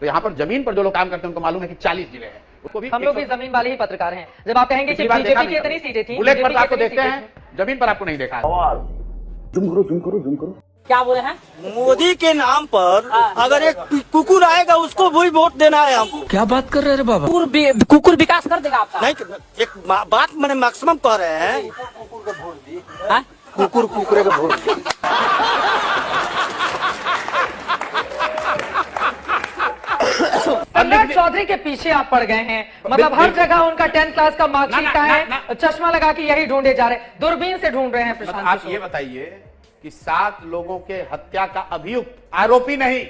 तो यहाँ पर जमीन पर जो लोग काम करते हैं उनको मालूम है कि 40 जिले हैं। उसको भी हम लोग भी जमीन वाले ही पत्रकार हैं। जब आप कहेंगे कि बीजेपी की इतनी सीटें थी, बुलेट पर आपको देखते हैं, जमीन पर आपको नहीं देखा। जुम करो। क्या बोले हैं? मोदी के नाम पर अगर एक कुकुर आएगा उसको भी वोट देना है हमको। क्या बात कर रहे हैं बाबा? कुकुर विकास कर देगा आपका? नहीं, एक बात मैंने मैक्सिमम कह रहे हैं, कुकुर कुकुरे का वोट। सम्राट चौधरी के पीछे आप पड़ गए हैं। मतलब हर जगह उनका 10th क्लास का मार्कशीट का है, चश्मा लगा के यही ढूंढे जा रहे, दूरबीन से ढूंढ रहे हैं प्रशांत। आप ये बताइए कि 7 लोगों के हत्या का अभियुक्त, आरोपी नहीं,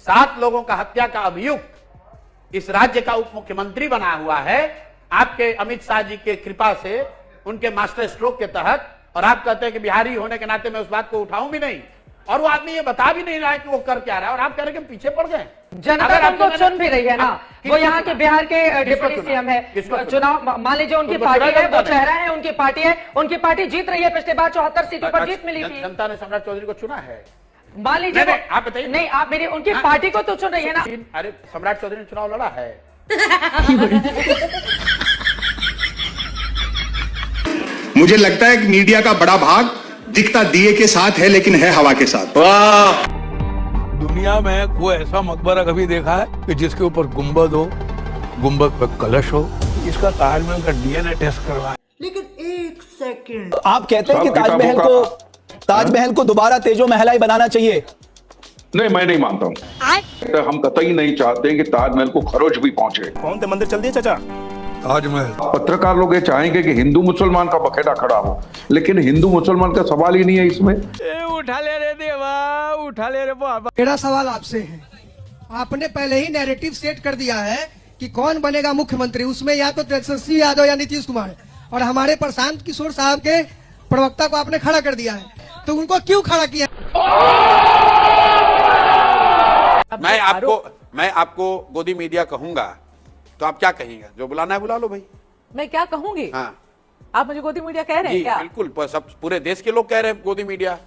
7 लोगों का हत्या का अभियुक्त इस राज्य का उप मुख्यमंत्री बना हुआ है आपके अमित शाह जी के कृपा से, उनके मास्टर स्ट्रोक के तहत। और आप कहते हैं कि बिहारी होने के नाते मैं उस बात को उठाऊं भी नहीं, और वो आदमी ये बता भी नहीं रहा है कि वो कर क्या रहा है, और आप कह रहे हैं कि पीछे पड़ गए। जनता उनको चुन भी रही है ना, वो यहाँ के बिहार के डिप्टी सीएम है। चुनाव मान लीजिए उनकी पार्टी है, वो चेहरा है, उनकी पार्टी है, उनकी पार्टी जीत रही है। पिछले बार 74 सीटों पर जीत मिली थी। जनता ने सम्राट चौधरी को चुना है, मान लीजिए। आप बताइए। नहीं, आप मेरी उनकी पार्टी को तो चुन रही है ना। अरे सम्राट चौधरी ने चुनाव लड़ा है। मुझे लगता है कि मीडिया का बड़ा भाग दिखता दिए के साथ है लेकिन है हवा के साथ। दुनिया में कोई ऐसा मकबरा कभी देखा है कि जिसके ऊपर गुंबद हो, गुंबद पर कलश हो? इसका ताजमहल का डीएनए टेस्ट करवाए। लेकिन एक सेकंड, आप कहते हैं कि ताजमहल को दोबारा तेजो महलाई बनाना चाहिए। नहीं, मैं नहीं मानता हूँ। हम कतई नहीं चाहते हैं कि ताजमहल को खरोच भी पहुंचे। कौन से मंदिर चल दिए चाचा? ताजमहल। पत्रकार लोग ये चाहेंगे कि हिंदू मुसलमान का बखेड़ा खड़ा हो, लेकिन हिंदू मुसलमान का सवाल ही नहीं है इसमें। उठा ले रे देवा, उठा ले रे बाबा। मेरा सवाल आपसे है, आपने पहले ही नैरेटिव सेट कर दिया है कि कौन बनेगा मुख्यमंत्री, उसमें या तो तेजस्वी यादव या नीतीश कुमार, और हमारे प्रशांत किशोर साहब के प्रवक्ता को आपने खड़ा कर दिया है, तो उनको क्यों खड़ा किया? मैं आपको गोदी मीडिया कहूंगा तो आप क्या कहेंगे? जो बुलाना है बुला लो भाई। मैं क्या कहूंगी? हाँ, आप मुझे गोदी मीडिया कह रहे हैं क्या? बिल्कुल, सब पूरे देश के लोग कह रहे हैं गोदी मीडिया।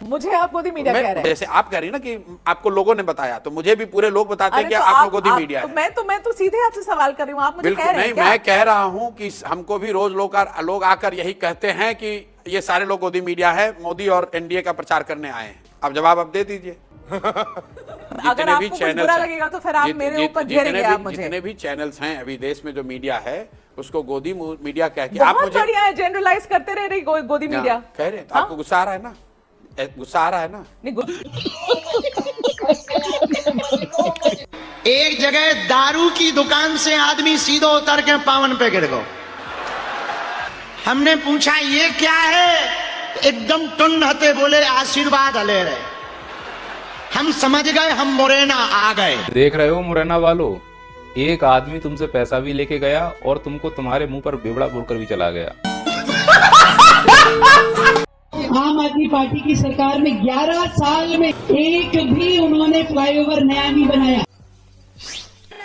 मुझे आप गोदी मीडिया कह रहे हैं? जैसे आप कह रही हैं ना कि आपको लोगों ने बताया, तो मुझे भी पूरे लोग बताते हैं कि आप लोग गोदी मीडिया है। मैं तो सीधे आपसे सवाल कर रही हूँ, आप मुझे कह रहे हैं क्या? मैं कह रहा हूँ कि हमको भी रोज लोग आकर यही कहते हैं कि ये सारे लोग गोदी मीडिया है, मोदी और एनडीए का प्रचार करने आए हैं। अब जवाब आप दे दीजिए। अगर आपको कुछ बुरा लगेगा तो फिर आप मेरे ऊपर घेरेंगे आप मुझे। जितने भी चैनल्स हैं अभी देश में, जो मीडिया है उसको गोदी मीडिया कह के आप मुझे बढ़िया है, जनरलाइज करते रह रही गोदी मीडिया कह रहे हैं। तो आपको गुस्सा आ रहा है ना? गुस्सा आ रहा है ना? एक जगह दारू की दुकान से आदमी सीधो उतर के पावन पे गिर गया। हमने पूछा ये क्या है, एकदम टुन हते बोले आशीर्वाद हले रहे। हम समझ गए हम मुरैना आ गए। देख रहे हो मुरैना वालों, एक आदमी तुमसे पैसा भी लेके गया और तुमको तुम्हारे मुंह पर बेवड़ा बोलकर भी चला गया। आम आदमी पार्टी की सरकार में 11 साल में एक भी उन्होंने फ्लाईओवर नया नहीं बनाया।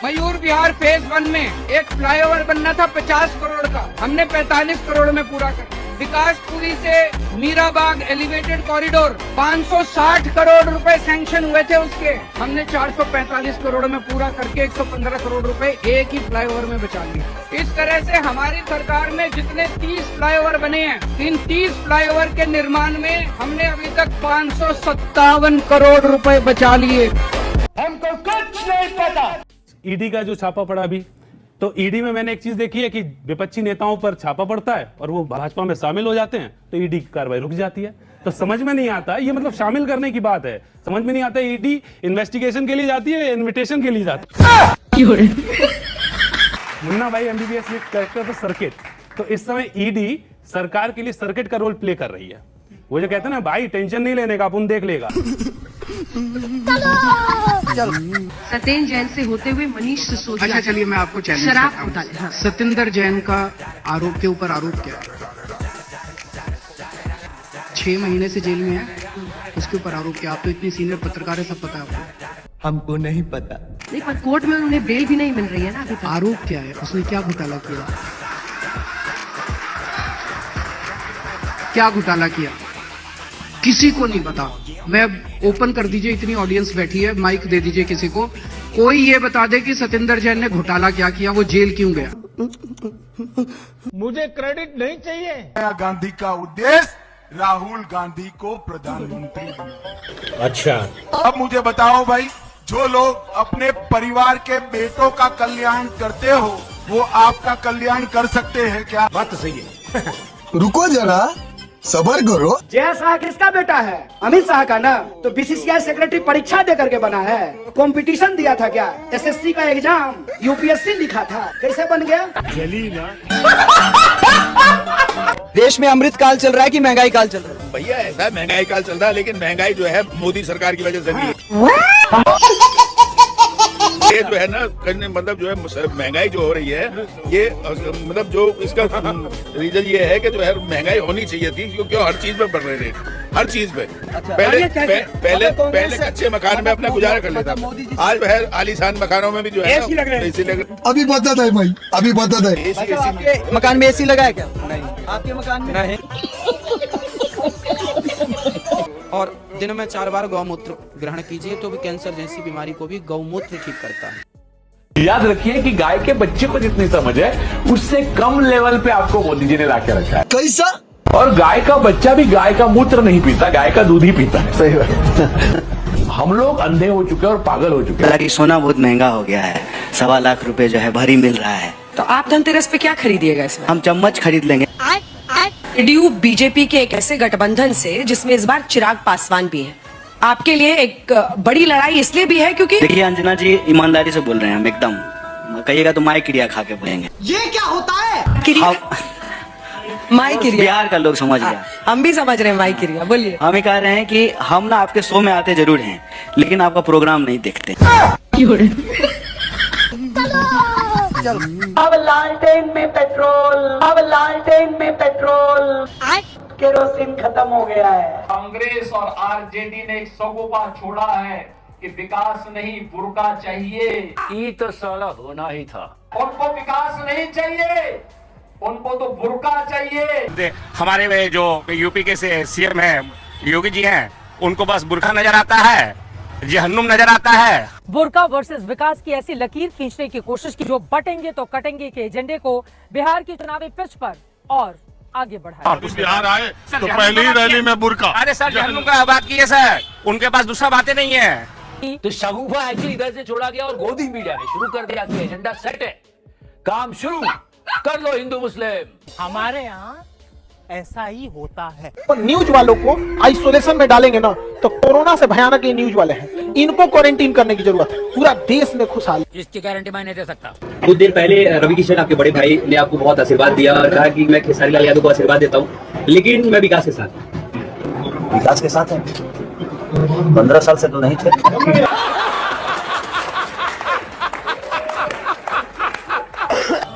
मयूर विहार फेज 1 में एक फ्लाईओवर बनना था 50 करोड़ का, हमने 45 करोड़ में पूरा कर। विकासपुरी से मीराबाग एलिवेटेड कॉरिडोर 560 करोड़ रुपए सैंक्शन हुए थे उसके, हमने 445 करोड़ में पूरा करके 115 करोड़ रुपए एक ही फ्लाईओवर में बचा लिए। इस तरह से हमारी सरकार में जितने 30 फ्लाईओवर बने हैं, इन 30 फ्लाईओवर के निर्माण में हमने अभी तक 557 करोड़ रुपए बचा लिए। हमको कुछ नहीं पता। ईडी का जो छापा पड़ा अभी, तो ईडी में मैंने एक चीज देखी है कि विपक्षी नेताओं पर छापा पड़ता है और वो भाजपा में शामिल हो जाते हैं तो ईडी की कार्रवाई रुक जाती है। तो समझ में नहीं आता, ये मतलब शामिल करने की बात है, समझ में नहीं आता ईडी इन्वेस्टिगेशन के लिए जाती है, इन्विटेशन के लिए जाती है। मुन्ना भाई एमबीबीएस में कैरेक्टर था सर्किट, तो इस समय ईडी सरकार के लिए सर्किट का रोल प्ले कर रही है। वो जो कहते हैं ना भाई टेंशन नहीं लेने का, अपन देख लेगा। सत्येंद्र जैन से होते हुए मनीष सिसोदिया। अच्छा चलिए मैं आपको चैलेंज करता हूं। सत्येंद्र जैन का आरोप के ऊपर आरोप क्या है? 6 महीने से जेल में है, उसके ऊपर आरोप क्या? आप तो इतनी सीनियर पत्रकार है, सब पता है आपको। हमको नहीं पता। नहीं, पर कोर्ट में उन्हें बेल भी नहीं मिल रही है ना अभी तक। आरोप क्या है? उसने क्या घोटाला किया? क्या घोटाला किया? किसी को नहीं पता। मैं ओपन कर दीजिए, इतनी ऑडियंस बैठी है, माइक दे दीजिए किसी को, कोई ये बता दे कि सत्येंद्र जैन ने घोटाला क्या किया, वो जेल क्यों गया। मुझे क्रेडिट नहीं चाहिए। गांधी का उद्देश्य राहुल गांधी को प्रधानमंत्री। अच्छा, अब मुझे बताओ भाई, जो लोग अपने परिवार के बेटों का कल्याण करते हो, वो आपका कल्याण कर सकते हैं क्या? बात तो सही है। रुको जरा, सबर करो। जय शाह किसका बेटा है? अमित शाह का ना। तो बीसीसीआई सेक्रेटरी परीक्षा दे करके बना है, कंपटीशन दिया था क्या? एसएससी का एग्जाम, यूपीएससी लिखा था, कैसे बन गया? चली ना। देश में अमृत काल चल रहा है कि महंगाई काल चल रहा है? भैया ऐसा महंगाई काल चल रहा है, लेकिन महंगाई जो है मोदी सरकार की वजह से नहीं है। ये जो है ना, मतलब जो है महंगाई जो हो रही है, ये मतलब जो इसका रीजन ये है कि जो है महंगाई होनी चाहिए थी, क्योंकि हर चीज में बढ़ रहे थे, हर चीज पे। पहले कच्चे मकान में अपना गुजारा कर लेता, आज वह आलीशान मकानों में भी जो है एसी लग रहे। अभी बता था भाई, अभी बता था। आपके मकान में एसी लगा है क्या? नहीं। आपके मकान में नहीं। और दिन में 4 बार गौमूत्र ग्रहण कीजिए तो भी कैंसर जैसी बीमारी को भी गौमूत्र ठीक करता है। याद रखिए कि गाय के बच्चे को जितनी समझ है, उससे कम लेवल पे आपको मोदी जी ने लाके रखा है। कैसा? और गाय का बच्चा भी गाय का मूत्र नहीं पीता, गाय का दूध ही पीता है। सही बात। हम लोग अंधे हो चुके हैं और पागल हो चुके हैं। सोना बहुत महंगा हो गया है, 1.25 लाख रुपए जो है भरी मिल रहा है। तो आप धनतेरस पे क्या खरीदिएगा इसमें? हम चम्मच खरीद लेंगे। जेडीयू बीजेपी के एक ऐसे गठबंधन से जिसमें इस बार चिराग पासवान भी है, आपके लिए एक बड़ी लड़ाई इसलिए भी है क्योंकि देखिए अंजना जी, ईमानदारी से बोल रहे हैं हम एकदम, कहिएगा तो माई क्रिया खा के बोलेंगे। ये क्या होता है? क्रिया? माई क्रिया बिहार का लोग समझ गया। हम भी समझ रहे हैं माई क्रिया। बोलिए। हम ये कह रहे हैं कि हम ना आपके शो में आते जरूर हैं, लेकिन आपका प्रोग्राम नहीं देखते। अब लालटेन में पेट्रोल, अब लालटेन में पेट्रोल, केरोसिन खत्म हो गया है। कांग्रेस और आरजेडी ने एक सगोपा छोड़ा है कि विकास नहीं बुर्का चाहिए। ये तो साला होना ही था। उनको विकास नहीं चाहिए, उनको तो बुर्का चाहिए। हमारे वे जो यूपी के से सीएम है योगी जी हैं, उनको बस बुरखा नजर आता है, जहन्नुम नजर आता है। बुर्का वर्सेस विकास की ऐसी लकीर खींचने की कोशिश की जो बटेंगे तो कटेंगे के एजेंडे को बिहार की चुनावी पिच पर और आगे बढ़ाया। बिहार आए तो पहली ही रैली में बुरका। अरे सर, जहन्नुम का बात की है सर, उनके पास दूसरा बातें नहीं है। तो शगुफा एक्चुअली इधर से छोड़ा गया और गोदी मीडिया ने शुरू कर दिया कि एजेंडा सेट है, काम शुरू कर लो हिंदू मुस्लिम। हमारे यहाँ ऐसा ही होता है। तो न्यूज वालों को आइसोलेशन में डालेंगे ना, तो कोरोना से भयानक ये न्यूज वाले हैं, इनको क्वारंटीन करने की जरूरत है। पूरा देश में खुशहाल। इसकी गारंटी मैं नहीं दे सकता। कुछ देर पहले रवि किशन आपके बड़े भाई ने आपको बहुत आशीर्वाद दिया और कहा कि मैं खेसारी लाल यादव को आशीर्वाद देता हूँ, लेकिन मैं विकास के साथ हूँ। विकास के साथ है? 15 साल से तो नहीं थे।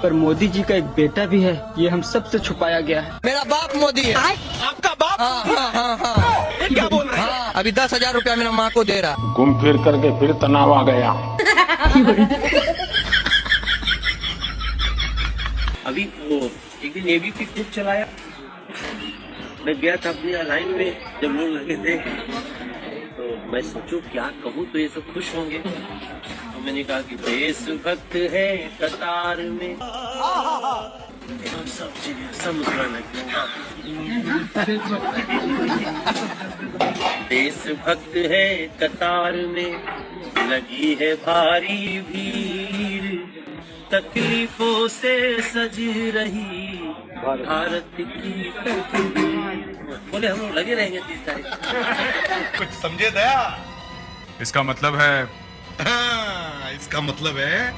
पर मोदी जी का एक बेटा भी है, ये हम सबसे छुपाया गया है। मेरा बाप मोदी है। आपका बाप? हाँ। क्या बोल रहे हैं? अभी 10,000 रुपया मेरा माँ को दे रहा। घूम फिर करके फिर तनाव आ गया। अभी वो एक दिन एबीपी खुद चलाया, मैं गया था अपनी लाइन में, जब लोग लगे थे तो मैं सोचूं क्या कहूँ तो ये सब खुश होंगे, तो मैंने कहा कि देशभक्त है कतार में, सब मुस्कुराने लगे। देशभक्त है कतार में, लगी है भारी भीड़, तकलीफों से सज रही भारत की तकदीर। बोले हम लोग लगे रहेंगे 30 तारीख। कुछ समझे दया? इसका मतलब है इसका मतलब है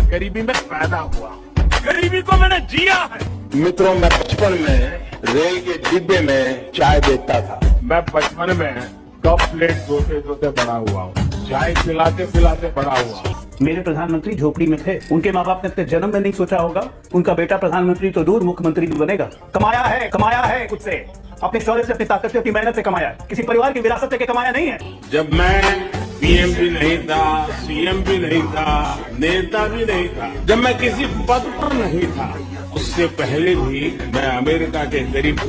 गरीबी में पैदा हुआ, गरीबी को मैंने जिया है। मित्रों, मैं बचपन में रेल के डिब्बे में चाय बेचता था। मैं बचपन में कप प्लेट धोते धोते बड़ा हुआ हूँ, चाय पिलाते पिलाते बड़ा हुआ। मेरे प्रधानमंत्री झोपड़ी में थे, उनके माँ बाप ने अपने जन्म में नहीं सोचा होगा उनका बेटा प्रधानमंत्री तो दूर मुख्यमंत्री भी बनेगा। कमाया है खुद से, अपने शौर्य से, अपनी ताकत से, अपनी मेहनत से कमाया है, किसी परिवार की विरासत लेके कमाया नहीं है। जब मैं पीएम भी नहीं था, सीएम भी नहीं था, नेता भी नहीं था, जब मैं किसी पद पर नहीं था, उस इससे पहले भी मैं अमेरिका के करीब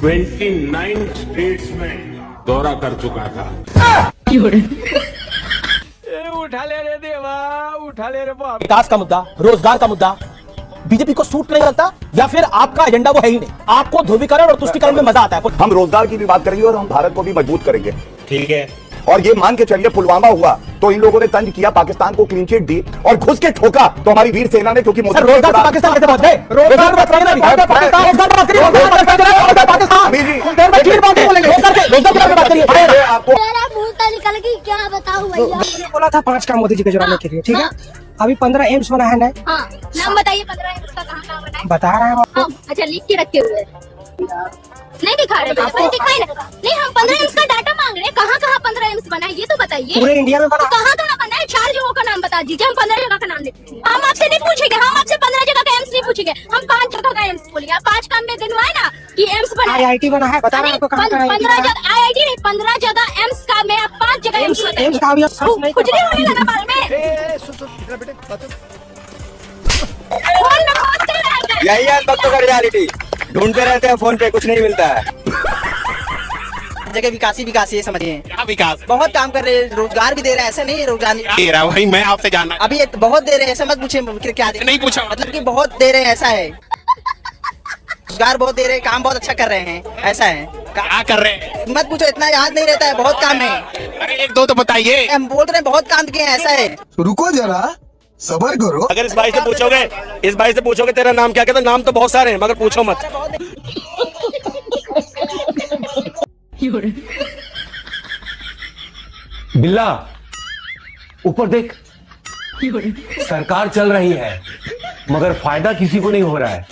29 स्टेट्स में दौरा कर चुका था। उठा ले रे देवा, उठा ले रे बाप। विकास का मुद्दा, रोजगार का मुद्दा बीजेपी को सूट नहीं करता, या फिर आपका एजेंडा वो है ही नहीं? आपको ध्रुवीकरण और तुष्टीकरण में मजा आता है। हम रोजगार की भी बात करेंगे और हम भारत को भी मजबूत करेंगे। ठीक है, और ये मान के चलिए पुलवामा हुआ तो इन लोगों ने तंज किया, पाकिस्तान को क्लीन चिट दी और घुस के ठोका तो हमारी वीर सेना ने, क्योंकि रोजगार से पाकिस्तान कैसे पहुंच गए? रोजगार बात करिए ना, आपको निकल गई, क्या बताऊं भैया। मैंने बोला था 5 काम मोदी जी के जुड़ाने के लिए, ठीक है? अभी 15 एम्स बना है ना? हाँ, नाम बताइए 15 एम्स का कहाँ बना है? बता रहा है आपको। अच्छा, लिख के रखे हुए नहीं दिखा रहे, दिखाई नहीं। हम 15 एम्स का डाटा मांग रहे हैं, कहाँ 15 एम्स बना है ये तो बताइए। पूरे इंडिया में बना, कहाँ बना है? 4 जगहों का नाम बता दीजिए, हम 15 जगह का नाम लेते। हम आपसे नहीं पूछेंगे, हम आपसे 15 जगह का एम्स नहीं पूछेंगे, हम 5 जगह का एम्स बोलिए। आप 5 काम में गिनवाए ना कि एम्स बना है। IIT बना है, बता रहा हूँ 15 जगह IIT नहीं, 15 जगह एम्स का मैं 5 जगह एम्स का भी कुछ नहीं होने लगा बाल में। यही है भक्तों का रियलिटी। ढूंढते रहते हैं फोन पे, कुछ नहीं मिलता है। जगह विकास ही समझिए। क्या विकास? बहुत काम कर रहे हैं, रोजगार भी दे रहे हैं, ऐसा नहीं रोजगार दे रहा वही मैं आपसे जानना। अभी बहुत दे रहे हैं, ऐसा मत पूछे क्या दे, नहीं पूछा, मतलब कि बहुत दे रहे हैं, ऐसा है। रोजगार बहुत दे रहे हैं, काम बहुत अच्छा कर रहे हैं, ऐसा है। क्या कर रहे हैं? मत पूछो, इतना याद नहीं रहता है, बहुत काम है। अरे 1-2 तो बताइए। हम बोल रहे हैं बहुत काम किए हैं, ऐसा है। रुको जरा, सबर करो। अगर इस भाई से पूछोगे तेरा नाम क्या कहता, नाम तो बहुत सारे हैं मगर पूछो मत। बिल्ला ऊपर देख, सरकार चल रही है मगर फायदा किसी को नहीं हो रहा है।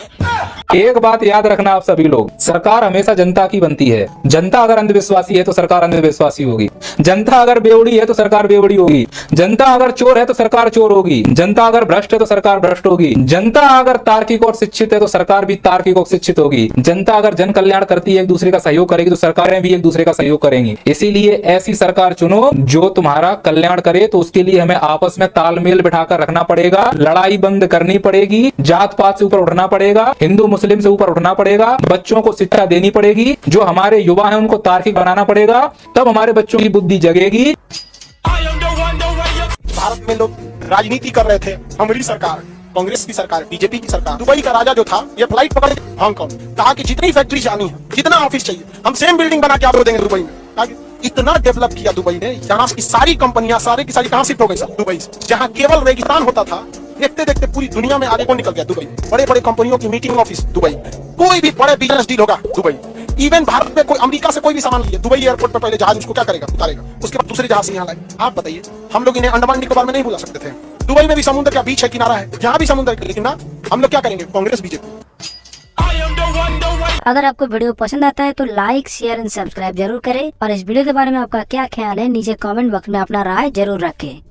एक बात याद रखना आप सभी लोग, सरकार हमेशा जनता की बनती है। जनता अगर अंधविश्वासी है तो सरकार अंधविश्वासी होगी, जनता अगर बेवड़ी है तो सरकार बेवड़ी होगी, जनता अगर चोर है तो सरकार चोर होगी, जनता अगर भ्रष्ट है तो सरकार भ्रष्ट होगी, जनता अगर तार्किक और शिक्षित है तो सरकार भी तार्किक और शिक्षित होगी, जनता अगर जन कल्याण करती है, एक दूसरे का सहयोग करेगी तो सरकारें भी एक दूसरे का सहयोग करेंगी। इसीलिए ऐसी सरकार चुनो जो तुम्हारा कल्याण करे। तो उसके लिए हमें आपस में तालमेल बिठाकर रखना पड़ेगा, लड़ाई बंद करनी पड़ेगी, जात पात से ऊपर उठना पड़ेगा, हिंदू मुस्लिम से ऊपर उठना पड़ेगा, बच्चों को शिक्षा देनी पड़ेगी, जो हमारे युवा हैं उनको तार्किक बनाना पड़ेगा, तब हमारे बच्चों की बुद्धि जगेगी। भारत में लोग राजनीति कर रहे थे, हमारी सरकार, कांग्रेस की सरकार, बीजेपी की सरकार, दुबई का राजा जो था ये फ्लाइट पकड़ हांगकांग, कहा कि जितनी फैक्ट्री जानी है, जितना ऑफिस चाहिए, हम सेम बिल्डिंग बना के आपको देंगे दुबई में। इतना डेवलप किया दुबई ने, यहाँ की सारी कंपनियां सारी की सारी कहाँ शिफ्ट हो गई सर? दुबई से। जहाँ केवल रेगिस्तान होता था, देखते देखते पूरी दुनिया में आगे कौन निकल गया? दुबई। बड़े बड़े कंपनियों की मीटिंग ऑफिस दुबई, कोई भी बड़े बिजनेस डील होगा दुबई। इवन भारत में कोई अमेरिका से कोई भी सामान लिए, दुबई एयरपोर्ट पर पहले जहाज उसको क्या करेगा? उतारेगा, उसके बाद दूसरे जहाज से यहाँ लाए। आप बताइए, हम लोग इन्हें अंडमान निकोबार में नहीं बुला सकते थे? दुबई में भी समुद्र का बीच है, किनारा है, जहाँ भी समुद्र है, लेकिन ना हम लोग क्या करेंगे? कांग्रेस बीजेपी। अगर आपको वीडियो पसंद आता है तो लाइक, शेयर एंड सब्सक्राइब जरूर करें, और इस वीडियो के बारे में आपका क्या ख्याल है नीचे कमेंट बॉक्स में अपना राय जरूर रखें।